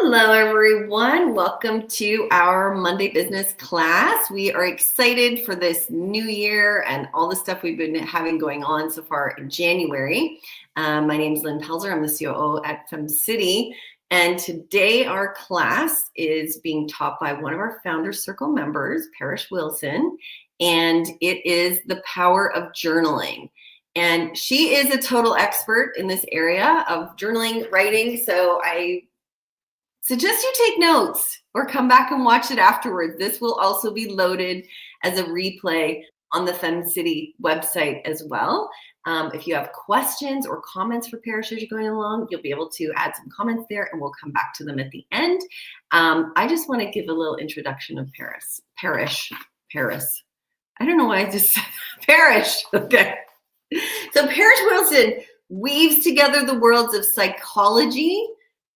Hello, everyone. Welcome to our Monday business class. We are excited for this new year and all the stuff we've been having going on so far in January. My name is Lynn Pelzer. I'm the COO at FemCity. And today our class is being taught by one of our Founder Circle members, Parrish Wilson, and it is the power of journaling. And she is a total expert in this area of journaling, writing. So I suggest you take notes or come back and watch it afterward. This will also be loaded as a replay on the FemCity website as well. If you have questions or comments for Parrish as you're going along, you'll be able to add some comments there and we'll come back to them at the end. I just want to give a little introduction of Parrish. I don't know why I just said Parrish. Okay. So Parrish Wilson weaves together the worlds of psychology,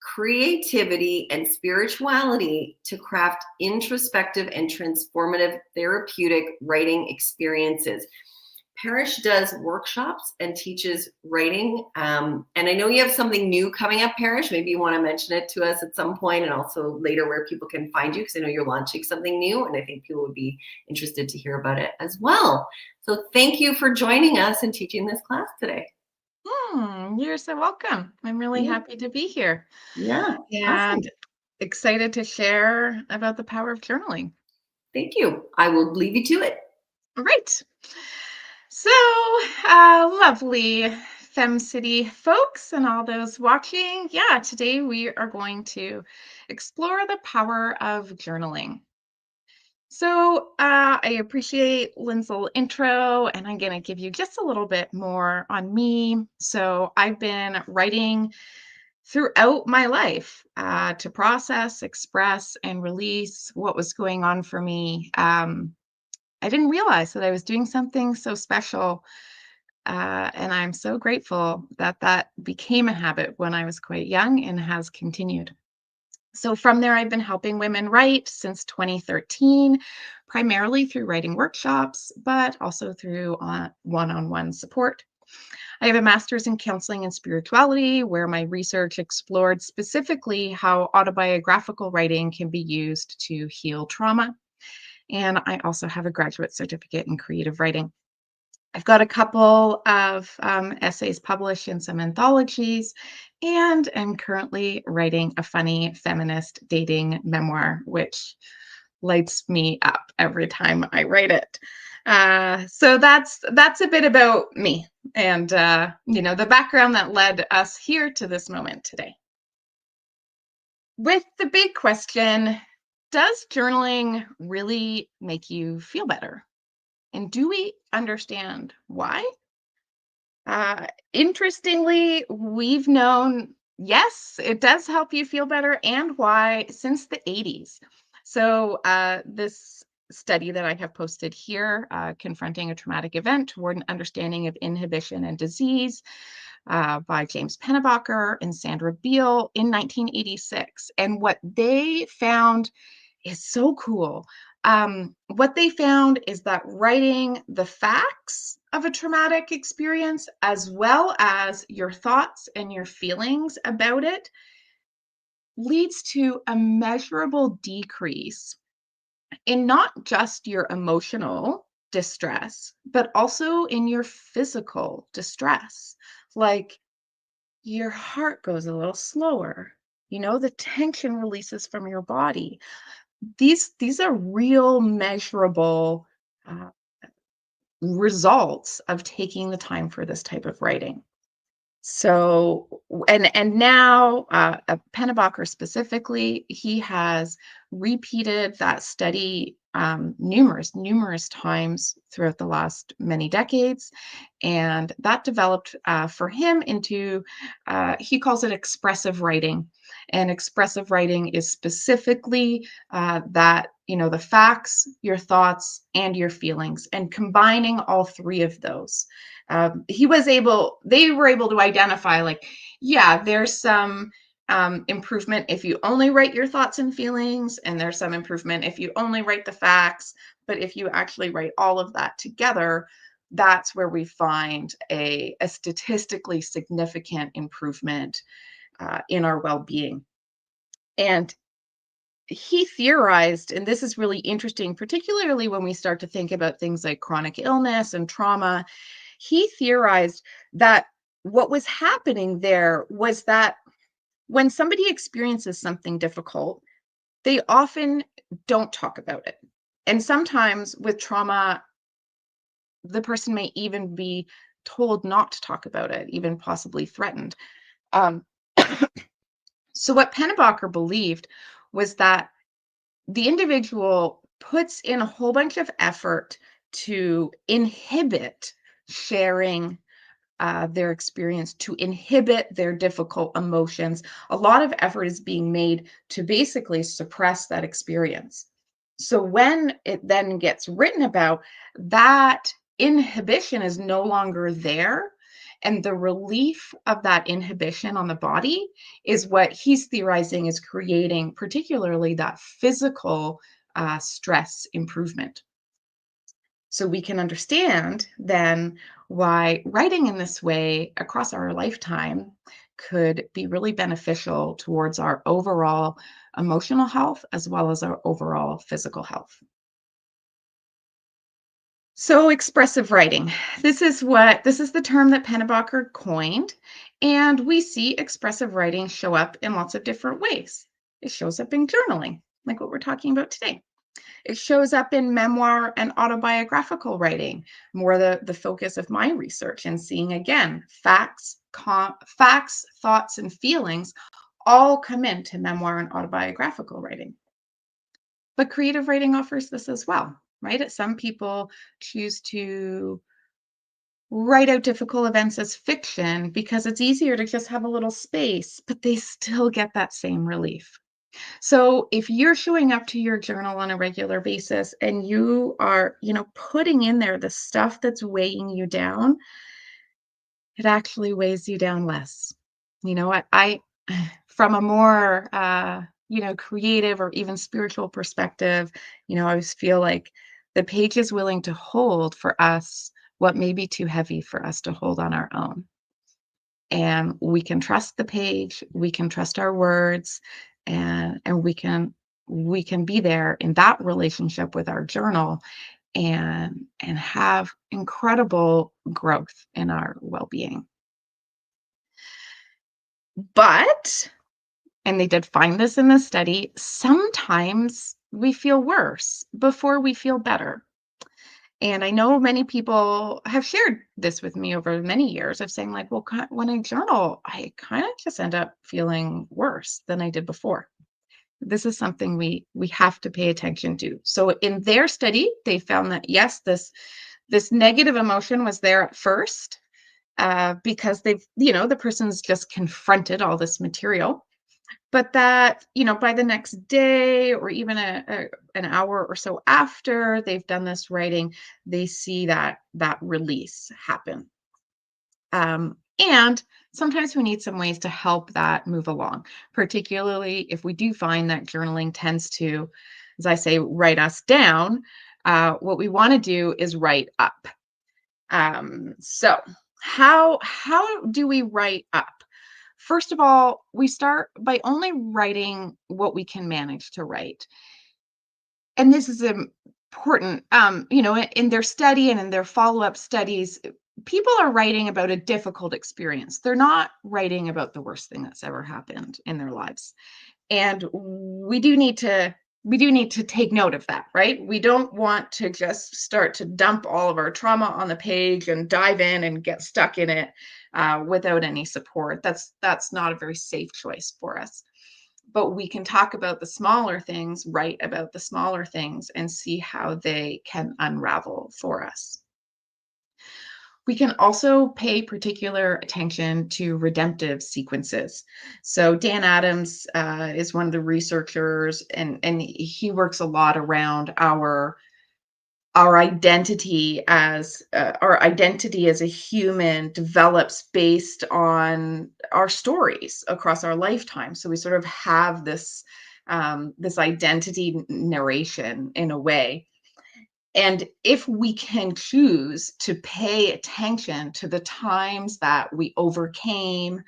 creativity, and spirituality to craft introspective and transformative therapeutic writing experiences. Parrish does workshops and teaches writing. And I know you have something new coming up, Parrish. Maybe you want to mention it to us at some point and also later where people can find you, because I know you're launching something new and I think people would be interested to hear about it as well. So thank you for joining us and teaching this class today. You're so welcome. I'm really Yeah, happy to be here yeah, awesome. and excited to share about the power of journaling. Thank you. I will leave you to it. All right. So, lovely FemCity folks and all those watching. Yeah, today we are going to explore the power of journaling. So, I appreciate Lynn's little intro, and I'm going to give you just a little bit more on me. So, I've been writing throughout my life to process, express, and release what was going on for me. I didn't realize that I was doing something so special. And I'm so grateful that that became a habit when I was quite young and has continued. So from there, I've been helping women write since 2013, primarily through writing workshops, but also through one-on-one support. I have a master's in counseling and spirituality, where my research explored specifically how autobiographical writing can be used to heal trauma. And I also have a graduate certificate in creative writing. I've got a couple of essays published in some anthologies, and am currently writing a funny feminist dating memoir, which lights me up every time I write it. So that's a bit about me and the background that led us here to this moment today. With the big question, does journaling really make you feel better? And do we understand why? Interestingly, we've known, yes, it does help you feel better and why since the 80s. So, this study that I have posted here, Confronting a Traumatic Event Toward an Understanding of Inhibition and Disease, by James Pennebaker and Sandra Beal in 1986. And what they found is so cool. What they found is that writing the facts of a traumatic experience, as well as your thoughts and your feelings about it, leads to a measurable decrease in not just your emotional distress, but also in your physical distress. Like your heart goes a little slower, the tension releases from your body. These are real measurable uh, results of taking the time for this type of writing. So, and now Pennebaker specifically, he has repeated that study numerous times throughout the last many decades, and that developed for him into he calls it expressive writing, and expressive writing is specifically that the facts, your thoughts, and your feelings, and combining all three of those. They were able to identify, like, yeah, there's some improvement if you only write your thoughts and feelings, and there's some improvement if you only write the facts. But if you actually write all of that together, that's where we find a statistically significant improvement in our well-being. And he theorized, and this is really interesting, particularly when we start to think about things like chronic illness and trauma. He theorized that what was happening there was that when somebody experiences something difficult, they often don't talk about it. And sometimes with trauma, the person may even be told not to talk about it, even possibly threatened. Um, so, what Pennebaker believed was that the individual puts in a whole bunch of effort to inhibit sharing their experience, to inhibit their difficult emotions. A lot of effort is being made to basically suppress that experience. So when it then gets written about, that inhibition is no longer there. And the relief of that inhibition on the body is what he's theorizing is creating, particularly that physical stress improvement. So we can understand then why writing in this way across our lifetime could be really beneficial towards our overall emotional health as well as our overall physical health. So expressive writing. This is the term that Pennebaker coined, and we see expressive writing show up in lots of different ways. It shows up in journaling, like what we're talking about today. It shows up in memoir and autobiographical writing, more the focus of my research, and seeing again facts, thoughts, and feelings all come into memoir and autobiographical writing. But creative writing offers this as well, right? Some people choose to write out difficult events as fiction because it's easier to just have a little space, but they still get that same relief. So if you're showing up to your journal on a regular basis and you are, putting in there the stuff that's weighing you down, it actually weighs you down less. I from a more creative or even spiritual perspective, I always feel like the page is willing to hold for us what may be too heavy for us to hold on our own. And we can trust the page, we can trust our words, and we can be there in that relationship with our journal and have incredible growth in our well-being. But, and they did find this in the study, sometimes we feel worse before we feel better. And I know many people have shared this with me over many years of saying, like, well, when I journal, I kind of just end up feeling worse than I did before. This is something we have to pay attention to. So in their study, they found that yes, this negative emotion was there at first because the person's just confronted all this material, but that by the next day or even an hour or so after they've done this writing, they see that release happen. And sometimes we need some ways to help that move along, particularly if we do find that journaling tends to, as I say, write us down. What we want to do is write up. So how do we write up? First of all, we start by only writing what we can manage to write. And this is important. In their study and in their follow-up studies, people are writing about a difficult experience. They're not writing about the worst thing that's ever happened in their lives. And we do need to take note of that, right? We don't want to just start to dump all of our trauma on the page and dive in and get stuck in it without any support. That's not a very safe choice for us. But we can talk about the smaller things, write about the smaller things, and see how they can unravel for us. We can also pay particular attention to redemptive sequences. So Dan Adams is one of the researchers, and he works a lot around our identity as a human develops based on our stories across our lifetime. So we sort of have this identity narration in a way. And if we can choose to pay attention to the times that we overcame,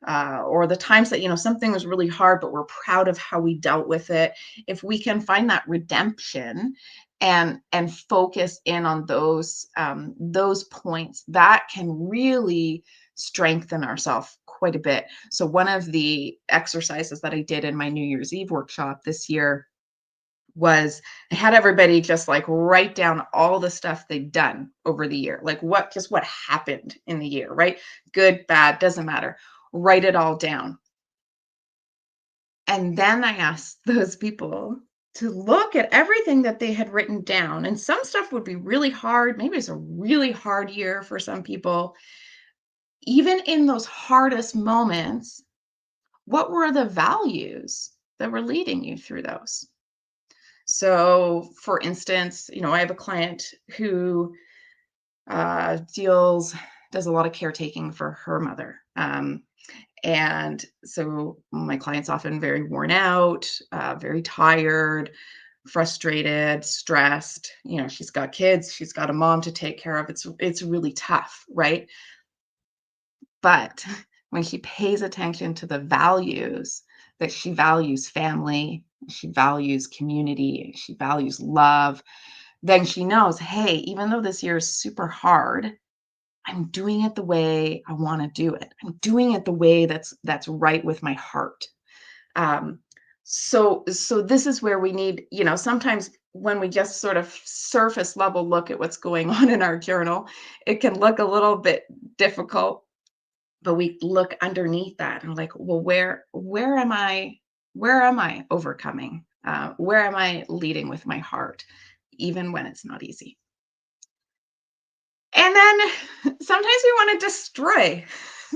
or the times that, something was really hard, but we're proud of how we dealt with it, if we can find that redemption and focus in on those points, that can really strengthen ourselves quite a bit. So one of the exercises that I did in my New Year's Eve workshop this year was I had everybody just like write down all the stuff they'd done over the year, like what happened in the year, right? Good, bad, doesn't matter. Write it all down. And then I asked those people to look at everything that they had written down. And some stuff would be really hard. Maybe it's a really hard year for some people. Even in those hardest moments, what were the values that were leading you through those? So, for instance, I have a client who does a lot of caretaking for her mother. And so my client's often very worn out, very tired, frustrated, stressed. She's got kids, she's got a mom to take care of. It's really tough, right? But when she pays attention to the values, that she values family, she values community, she values love, then she knows, hey, even though this year is super hard, I'm doing it the way I want to do it. I'm doing it the way that's right with my heart. Um, so this is where we need, sometimes when we just sort of surface level look at what's going on in our journal, it can look a little bit difficult, but we look underneath that and like, well, where am I overcoming? Where am I leading with my heart, even when it's not easy? And then sometimes we want to destroy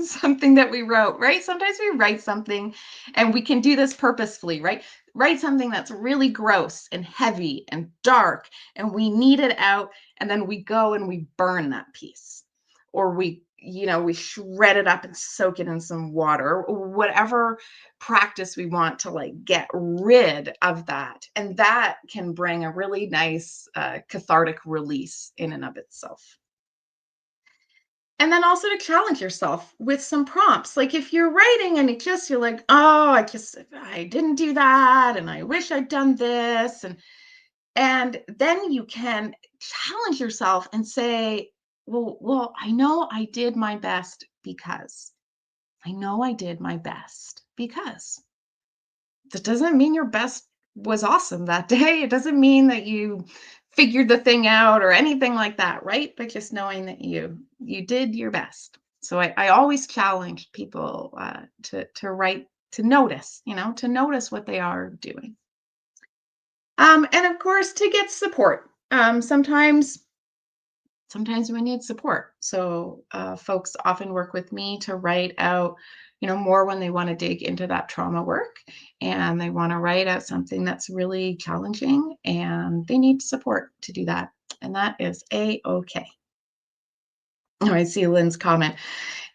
something that we wrote, right? Sometimes we write something and we can do this purposefully, right? Write something that's really gross and heavy and dark, and we need it out. And then we go and we burn that piece, or we shred it up and soak it in some water, or whatever practice we want to like get rid of that. And that can bring a really nice cathartic release in and of itself. And then also to challenge yourself with some prompts. Like if you're writing and you're like, oh, I didn't do that. And I wish I'd done this. And then you can challenge yourself and say, well, I know I did my best because I know I did my best because that doesn't mean your best was awesome that day. It doesn't mean that you figured the thing out or anything like that, right? But just knowing that you did your best. So I always challenge people to write, to notice, to notice what they are doing. And of course, to get support. Sometimes we need support. So folks often work with me to write out, more when they want to dig into that trauma work and they want to write out something that's really challenging and they need support to do that. And that is a-okay. Oh, I see Lynn's comment.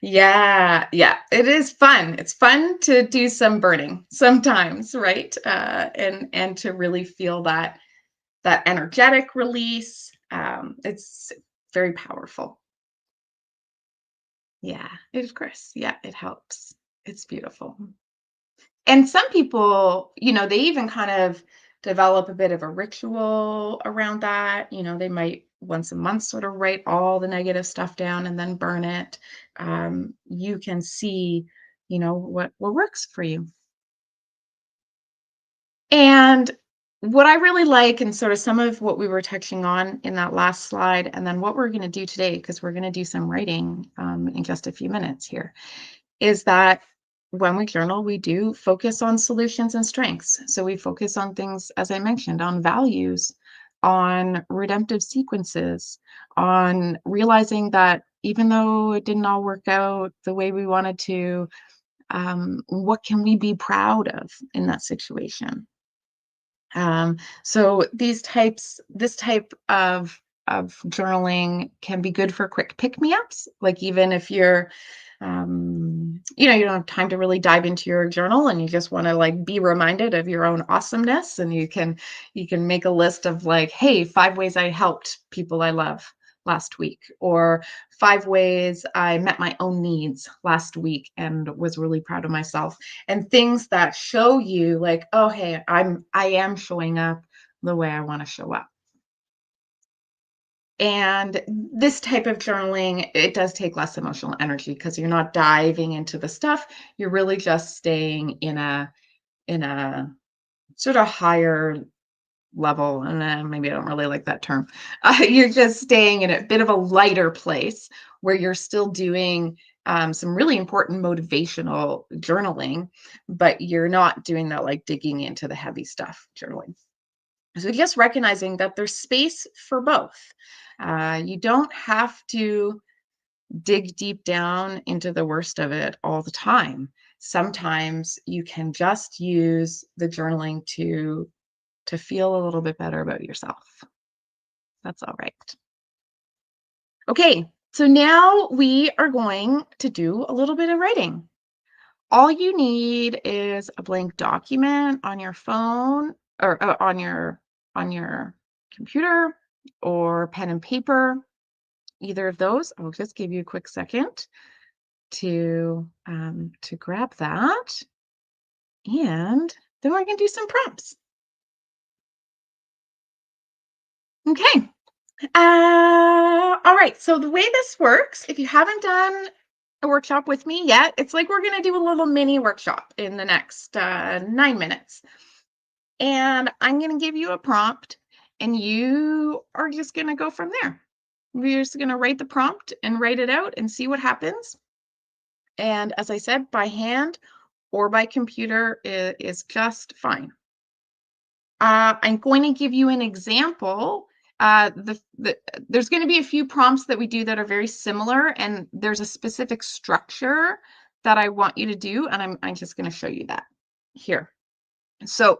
Yeah, yeah, it is fun. It's fun to do some burning sometimes, right? And to really feel that energetic release. It's very powerful. Yeah, it of course. Yeah, it helps. It's beautiful. And some people, they even kind of develop a bit of a ritual around that. They might once a month sort of write all the negative stuff down and then burn it. You can see, what works for you. And what I really like, and sort of some of what we were touching on in that last slide, and then what we're going to do today, because we're going to do some writing in just a few minutes here, is that when we journal, we do focus on solutions and strengths. So we focus on things, as I mentioned, on values, on redemptive sequences, on realizing that even though it didn't all work out the way we wanted to, what can we be proud of in that situation? So this type of journaling can be good for quick pick-me-ups. Like even if you're you don't have time to really dive into your journal and you just want to like be reminded of your own awesomeness, and you can make a list of like, hey, 5 ways I helped people I love last week, or 5 ways I met my own needs last week and was really proud of myself, and things that show you like, oh, hey, I am showing up the way I want to show up. And this type of journaling, it does take less emotional energy because you're not diving into the stuff. You're really just staying in a sort of higher level. And maybe I don't really like that term. You're just staying in a bit of a lighter place where you're still doing some really important motivational journaling, but you're not doing that like digging into the heavy stuff journaling. So just recognizing that there's space for both. You don't have to dig deep down into the worst of it all the time. Sometimes you can just use the journaling to feel a little bit better about yourself. That's all right. Okay, so now we are going to do a little bit of writing. All you need is a blank document on your phone, or on your computer, or pen and paper. Either of those. I'll just give you a quick second to grab that, and then we're going to do some prompts. Okay. All right. So the way this works, if you haven't done a workshop with me yet, it's like we're going to do a little mini workshop in the next 9 minutes. And I'm going to give you a prompt, and you are just going to go from there. We're just going to write the prompt and write it out and see what happens. And as I said, by hand or by computer is just fine. I'm going to give you an example. There's going to be a few prompts that we do that are very similar, and there's a specific structure that I want you to do, and I'm just going to show you that here. So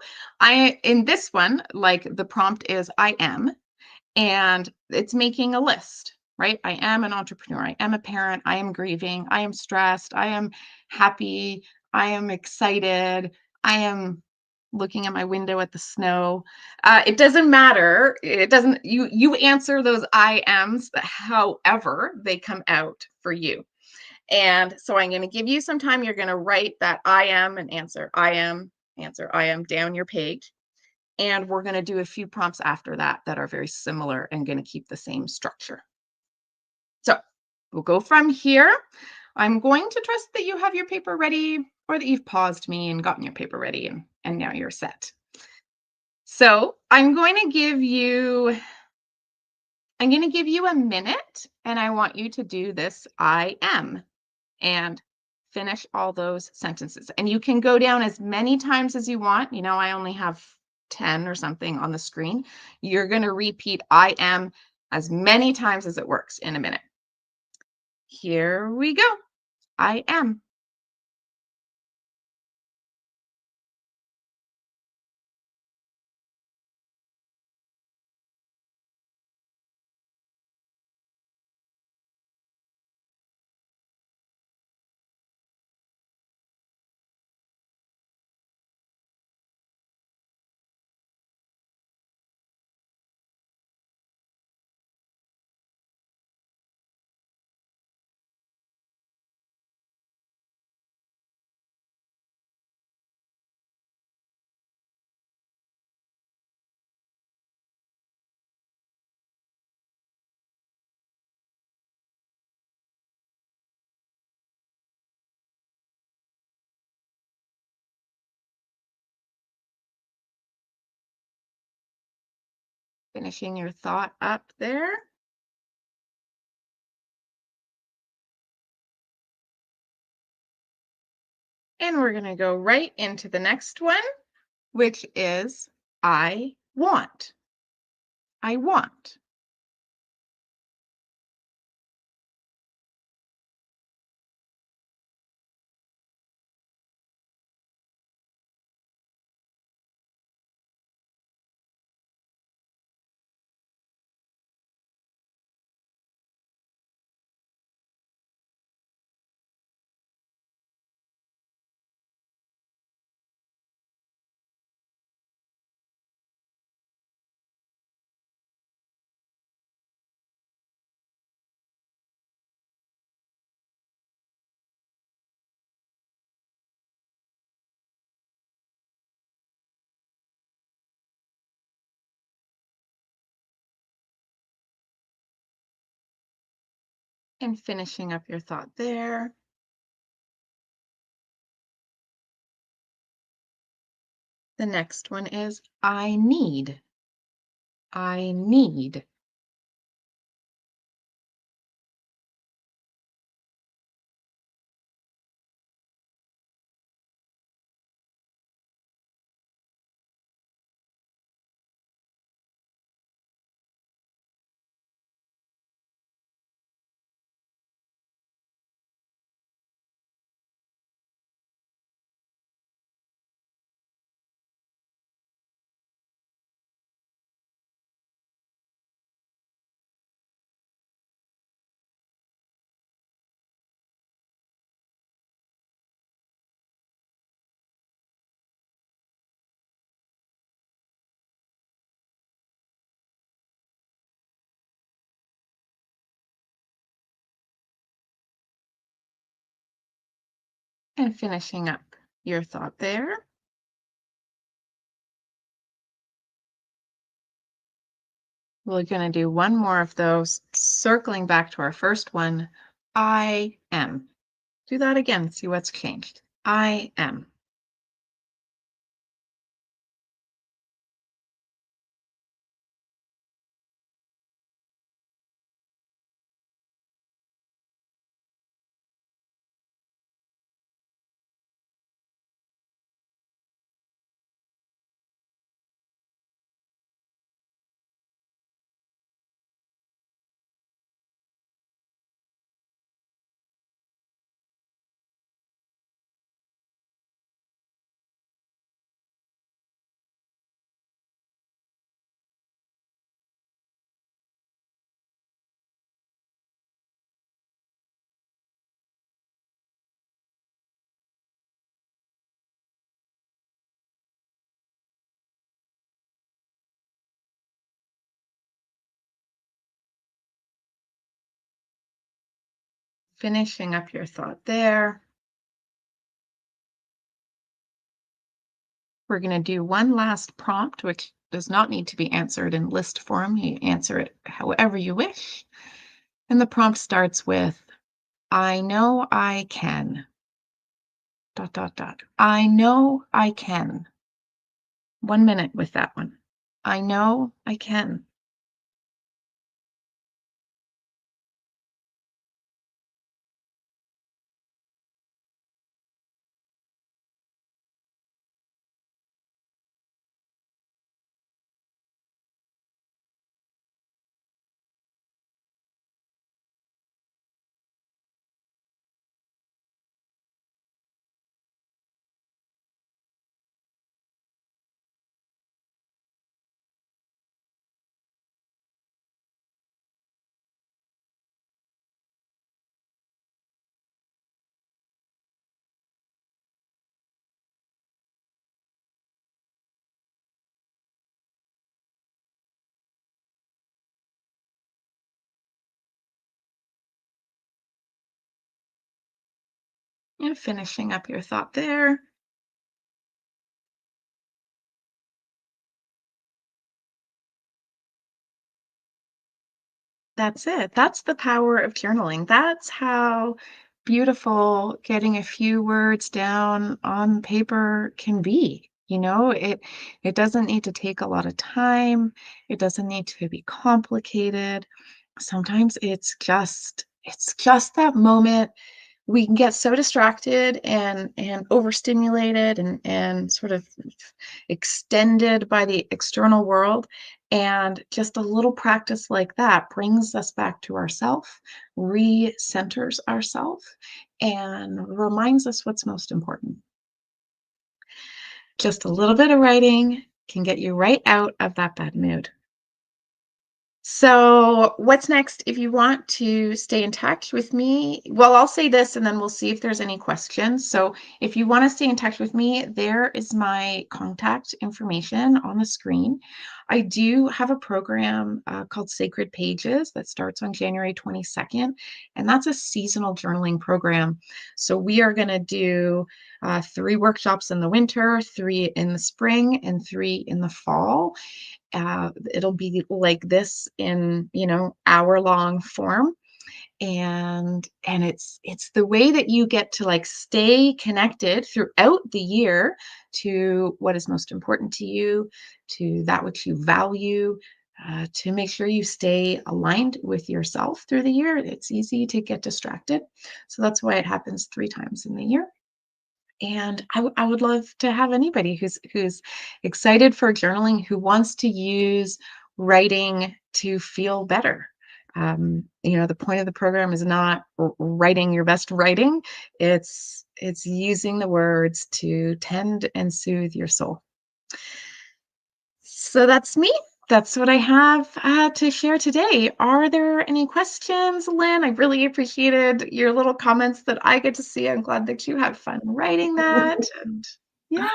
in this one, like the prompt is I am, and it's making a list, right? I am an entrepreneur. I am a parent. I am grieving. I am stressed. I am happy. I am excited. I am looking at my window at the snow. It doesn't matter. It doesn't, you answer those I ams, however they come out for you. And so I'm going to give you some time. You're going to write that I am and answer I am down your page. And we're going to do a few prompts after that that are very similar and going to keep the same structure. So we'll go from here. I'm going to trust that you have your paper ready, or that you've paused me and gotten your paper ready, and now you're set. So I'm going to give you a minute, and I want you to do this I am and finish all those sentences. And you can go down as many times as you want. I only have 10 or something on the screen. You're going to repeat I am as many times as it works in a minute. Here we go. I am. Finishing your thought up there. And we're going to go right into the next one, which is I want. I want. And finishing up your thought there. The next one is I need. I need. And finishing up your thought there. We're going to do one more of those, circling back to our first one. I am. Do that again. See what's changed. I am. Finishing up your thought there. We're going to do one last prompt, which does not need to be answered in list form. You answer it however you wish. And the prompt starts with, I know I can. ... I know I can. 1 minute with that one. I know I can. And finishing up your thought there. That's it. That's the power of journaling. That's how beautiful getting a few words down on paper can be. It doesn't need to take a lot of time. It doesn't need to be complicated. Sometimes it's just that moment we can get so distracted and overstimulated and sort of extended by the external world, and just a little practice like that brings us back to ourself, re-centers ourself, and reminds us what's most important. Just a little bit of writing can get you right out of that bad mood. So, what's next? If you want to stay in touch with me, well, I'll say this and then we'll see if there's any questions. So, if you want to stay in touch with me, there is my contact information on the screen. I do have a program called Sacred Pages that starts on January 22nd, and that's a seasonal journaling program. So, we are going to do 3 workshops in the winter, 3 in the spring, and 3 in the fall. It'll be like this in hour long form, And it's the way that you get to like stay connected throughout the year to what is most important to you, to that which you value, to make sure you stay aligned with yourself through the year. It's easy to get distracted, so that's why it happens 3 times in the year. And I would love to have anybody who's excited for journaling, who wants to use writing to feel better. The point of the program is not writing your best writing. It's using the words to tend and soothe your soul. So that's me. That's what I have to share today. Are there any questions, Lynn? I really appreciated your little comments that I get to see. I'm glad that you had fun writing that. And yeah.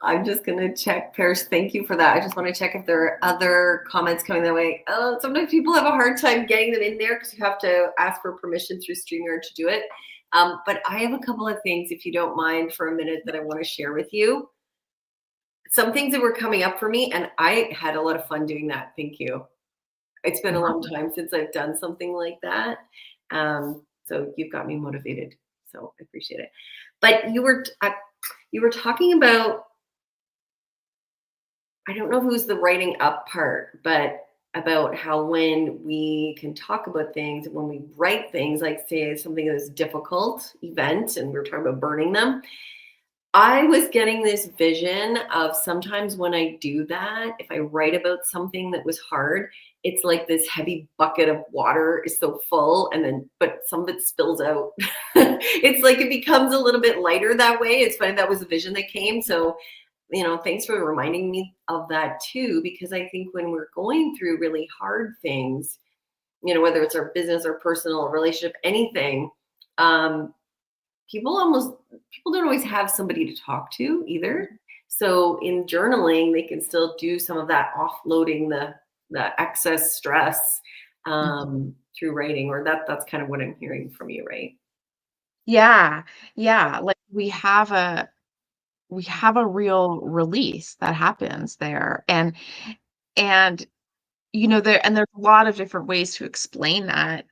I'm just going to check. Parrish, thank you for that. I just want to check if there are other comments coming that way. Sometimes people have a hard time getting them in there because you have to ask for permission through StreamYard to do it. But I have a couple of things, if you don't mind, for a minute that I want to share with you. Some things that were coming up for me, and I had a lot of fun doing that. Thank you. It's been a long time since I've done something like that. So you've got me motivated. So I appreciate it. But you were talking about, I don't know if it was the writing up part, but about how when we can talk about things, when we write things, like say something that was a difficult event, and we were talking about burning them, I was getting this vision of sometimes when I do that, if I write about something that was hard, it's like this heavy bucket of water is so full, but some of it spills out. It's like it becomes a little bit lighter that way. It's funny, that was the vision that came. So, thanks for reminding me of that too, because I think when we're going through really hard things, whether it's our business or personal relationship, anything, people don't always have somebody to talk to either. So in journaling, they can still do some of that offloading the excess stress through writing, or that's kind of what I'm hearing from you, right? Yeah. Yeah. Like we have a real release that happens there. And there's a lot of different ways to explain that,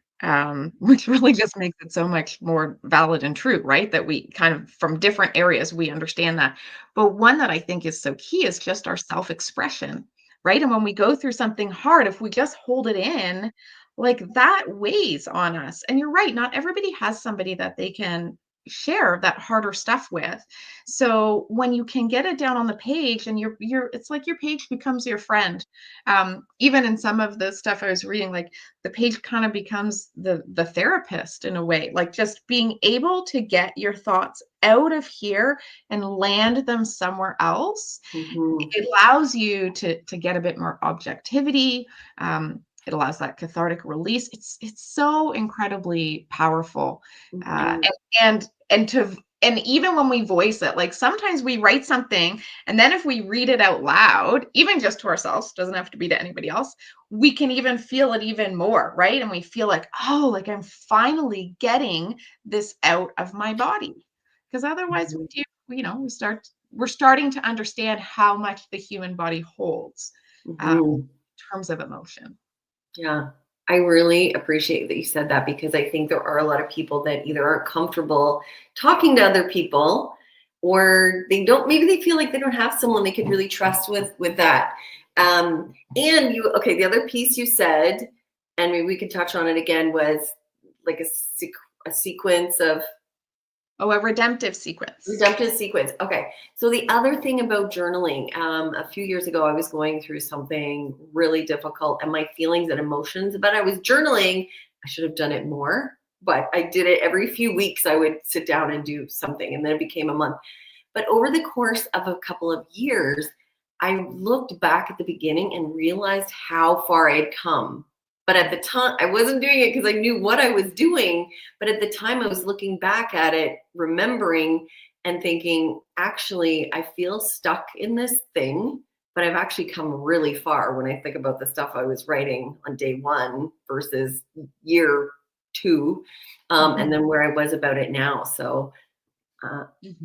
which really just makes it so much more valid and true, right? That we kind of, from different areas, we understand that. But one that I think is so key is just our self-expression, right? And when we go through something hard, if we just hold it in, like that weighs on us. And you're right, not everybody has somebody that they can share that harder stuff with. So when you can get it down on the page, and it's like your page becomes your friend. Even in some of the stuff I was reading, like the page kind of becomes the therapist in a way, like just being able to get your thoughts out of here and land them somewhere else. Mm-hmm. It allows you to get a bit more objectivity. It allows that cathartic release. It's so incredibly powerful. Mm-hmm. And even when we voice it, like sometimes we write something, and then if we read it out loud, even just to ourselves, doesn't have to be to anybody else, we can even feel it even more, right? And we feel like, oh, like I'm finally getting this out of my body. Because otherwise we do, we're starting to understand how much the human body holds Mm-hmm. in terms of emotion. Yeah, I really appreciate that you said that, because I think there are a lot of people that either aren't comfortable talking to other people, or maybe they feel like they don't have someone they can really trust with that. The other piece you said, and maybe we could touch on it again, was like a sequence of Oh, a redemptive sequence. redemptive sequence. Okay. So the other thing about journaling, a few years ago, I was going through something really difficult, and my feelings and emotions, but I was journaling. I should have done it more, but I did it every few weeks. I would sit down and do something, and then it became a month. But over the course of a couple of years, I looked back at the beginning and realized how far I had come. But at the time, I wasn't doing it because I knew what I was doing. But at the time, I was looking back at it, remembering and thinking, actually, I feel stuck in this thing, but I've actually come really far when I think about the stuff I was writing on day one versus year two, and then where I was about it now. So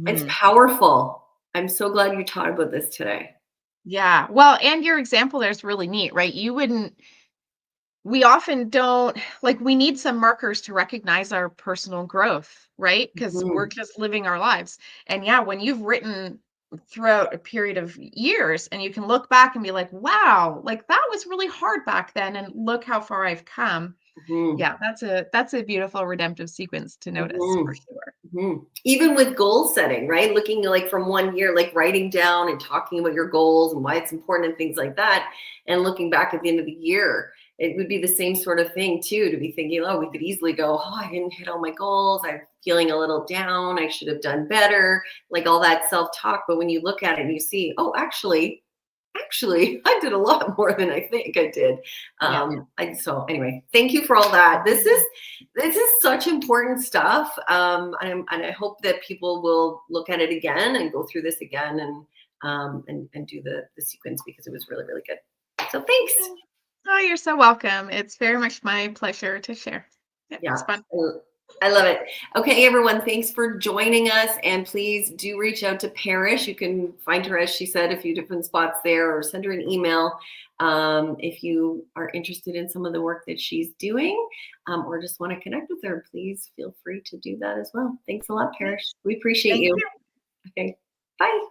it's Mhm. powerful. I'm so glad you taught about this today. Yeah. Well, and your example there is really neat, right? You wouldn't we often don't like we need some markers to recognize our personal growth, right? Because we're Mhm, just living our lives. And yeah, when you've written throughout a period of years and you can look back and be like, wow, like that was really hard back then and look how far I've come. mhm, Yeah, that's a beautiful redemptive sequence to notice for mhm. sure. Even with goal setting, right? Looking like from one year, like writing down and talking about your goals and why it's important and things like that. And looking back at the end of the year, it would be the same sort of thing too, to be thinking, oh, we could easily go, oh, I didn't hit all my goals. I'm feeling a little down. I should have done better, like all that self-talk. But when you look at it and you see, oh, actually, I did a lot more than I think I did. Yeah. So anyway, thank you for all that. This is such important stuff, and I hope that people will look at it again and go through this again and do the sequence because it was really really good. So thanks. Oh, you're so welcome. It's very much my pleasure to share. Yeah, it's Yeah, fun. I love it. Okay, everyone, thanks for joining us. And please do reach out to Parrish. You can find her, as she said, a few different spots there, or send her an email if you are interested in some of the work that she's doing, or just want to connect with her. Please feel free to do that as well. Thanks a lot, Parrish. We appreciate Thank you. you. Okay, bye.